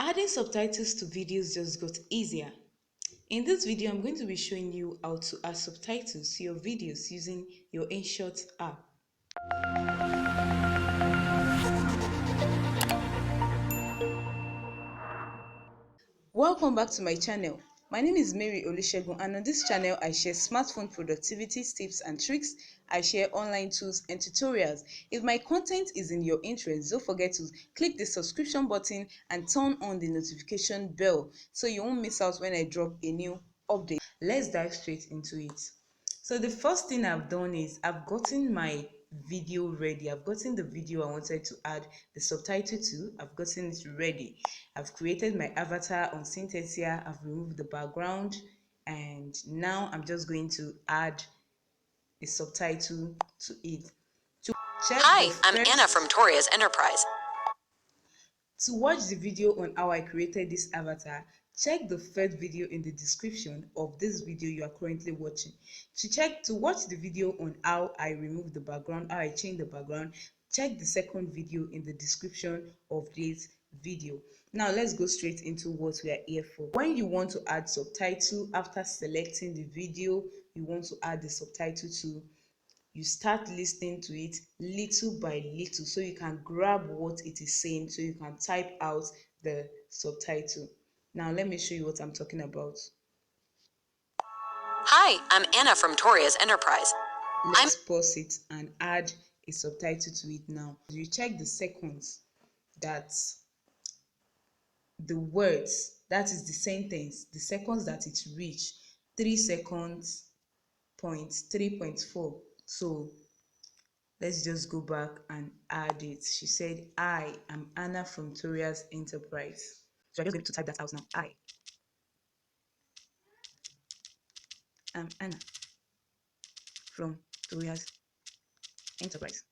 Adding subtitles to videos just got easier. In this video, I'm going to be showing you how to add subtitles to your videos using your Inshot app. Welcome back to my channel. My name is Mary Olusegun, and on this channel I share smartphone productivity tips and tricks. I share online tools and tutorials. If my content is in your interest, don't forget to click the subscription button and turn on the notification bell so you won't miss out when I drop a new update. Let's dive straight into it. So the first thing I've done is I've gotten my video ready. I've gotten the video I wanted to add the subtitle to. I've gotten it ready. I've created my avatar on Synthesia. I've removed the background, and now I'm just going to add a subtitle to it. To check Hi, I'm Anna from Toria's Enterprise. To watch the video on how I created this avatar, check the first video in the description of this video you are currently watching. To watch the video on how I remove the background, how I change the background, check the second video in the description of this video. Now let's go straight into what we are here for. When you want to add subtitle, after selecting the video you want to add the subtitle to, you start listening to it little by little so you can grab what it is saying, so you can type out the subtitle. Now let me show you what I'm talking about. Hi, I'm Anna from Toria's Enterprise. Let's pause it and add a subtitle to it now. You check the seconds that the words, that is the sentence, the seconds that it reached, 3 seconds, 3.4. So let's just go back and add it. She said, I am Anna from Toria's Enterprise. So I'm just going to type that out now. I am Anna from Toria's Enterprise.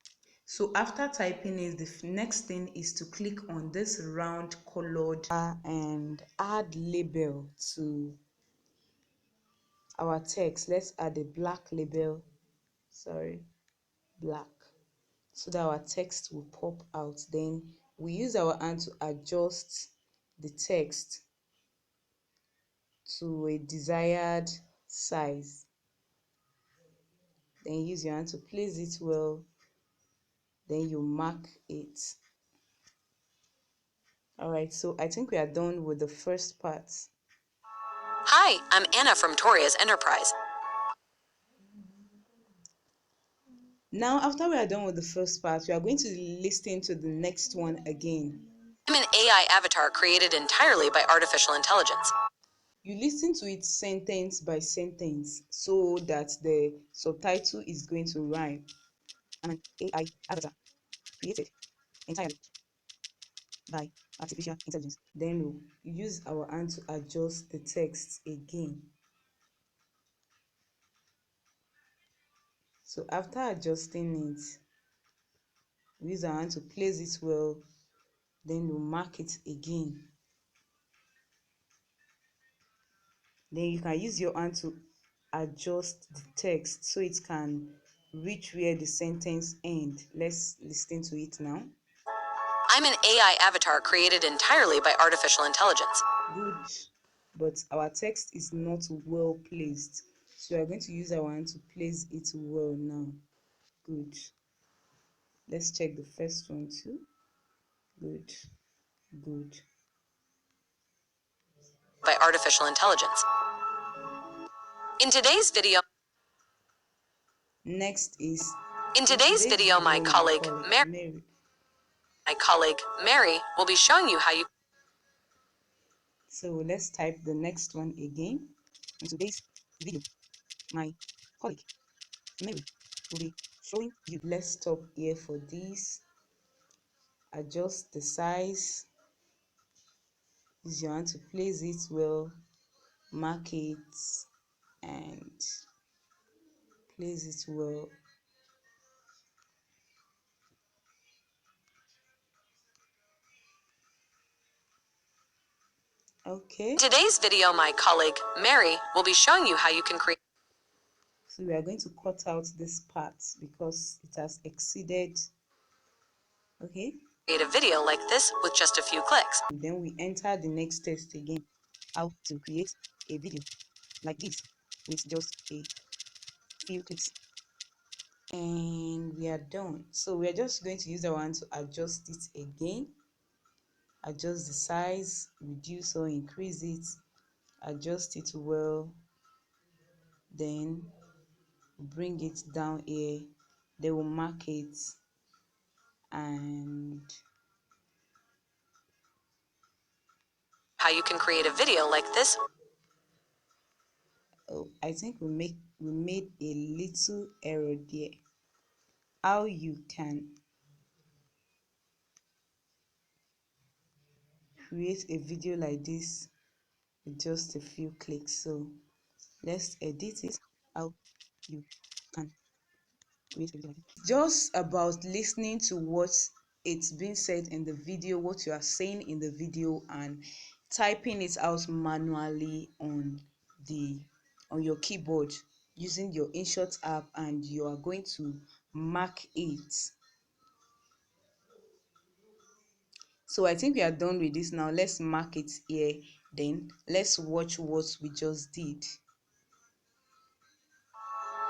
So after typing it, the next thing is to click on this round colored and add label to our text. Let's add a black label. Black. So that our text will pop out. Then we use our hand to adjust the text to a desired size. Then use your hand to place it well. Then you mark it. Alright, so I think we are done with the first part. Hi, I'm Anna from Toria's Enterprise. Now, after we are done with the first part, we are going to listen to the next one again. I'm an AI avatar created entirely by artificial intelligence. You listen to it sentence by sentence so that the subtitle is going to rhyme. I'm an AI avatar created entirely by artificial intelligence. Then we'll use our hand to adjust the text again. So after adjusting it, we use our hand to place it well. Then we'll mark it again. Then you can use your hand to adjust the text so it can reach where the sentence ends. Let's listen to it now. I'm an AI avatar created entirely by artificial intelligence. Good, but our text is not well placed, so we are going to use our hand to place it well now. Good. Let's check the first one too. Good. By artificial intelligence. In today's video, my colleague Mary will be showing you how you. So let's type the next one again. In today's video, my colleague Mary will be showing you. Let's stop here for this. Adjust the size. Use your hand to place it well. Mark it and place it well. Okay. In today's video, my colleague Mary will be showing you how you can create. So we are going to cut out this part because it has exceeded. Okay. create a video like this with just a few clicks. Then we enter the next test again, how to create a video like this with just a few clicks, and we are done. So we are just going to use our hand to adjust it again, adjust the size, reduce or increase it, adjust it well, then bring it down here, they will mark it, and How you can create a video like this. oh, I think we made a little error there. How you can create a video like this with just a few clicks. So let's edit it. How you can create a video like this. Just about listening to what it's being said in the video, what you are saying in the video, and typing it out manually on your keyboard using your Inshot app, and you are going to mark it. So I think we are done with this now. Let's mark it here. Then let's watch what we just did.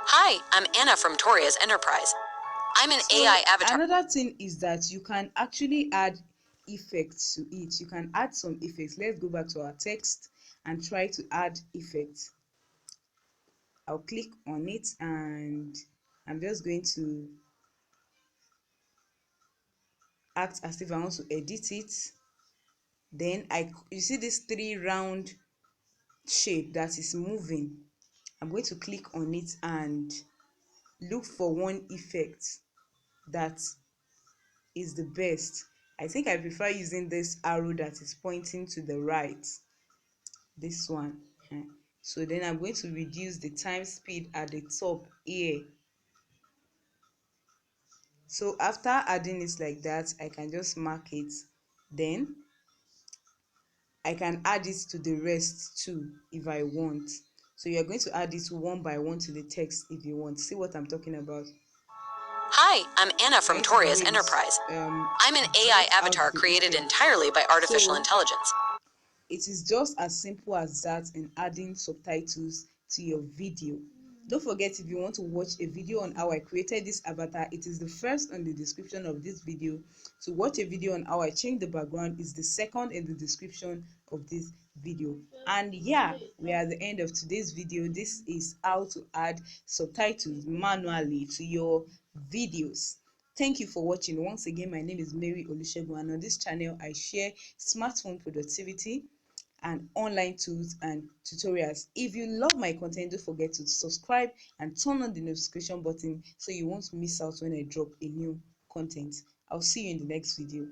Hi, I'm Anna from Toria's Enterprise. I'm an So AI avatar. another thing is that you can actually add effects to it. You can add some effects. Let's go back to our text and try to add effects. I'll click on it and I'm just going to act as if I want to edit it. Then you see this 3 round shape that is moving. I'm going to click on it and look for one effect that is the best. I think I prefer using this arrow that is pointing to the right, this one. So then I'm going to reduce the time speed at the top here. So after adding it like that, I can just mark it. Then I can add it to the rest too if I want. So you're going to add it one by one to the text if you want. See what I'm talking about? Hi, I'm Anna from Trying to Toria's do Enterprise. is I'm an AI draw out avatar the created effect. entirely by artificial So intelligence. it is just as simple as that in adding subtitles to your video. Don't forget, if you want to watch a video on how I created this avatar, it is the first on the description of this video. To watch a video on how I changed the background is the second in the description of this video. And yeah, we are at the end of today's video. This is how to add subtitles manually to your videos. Thank you for watching. Once again, my name is Mary Olusegun, and on this channel I share smartphone productivity and online tools and tutorials. If you love my content, don't forget to subscribe and turn on the notification button so you won't miss out when I drop a new content. I'll see you in the next video.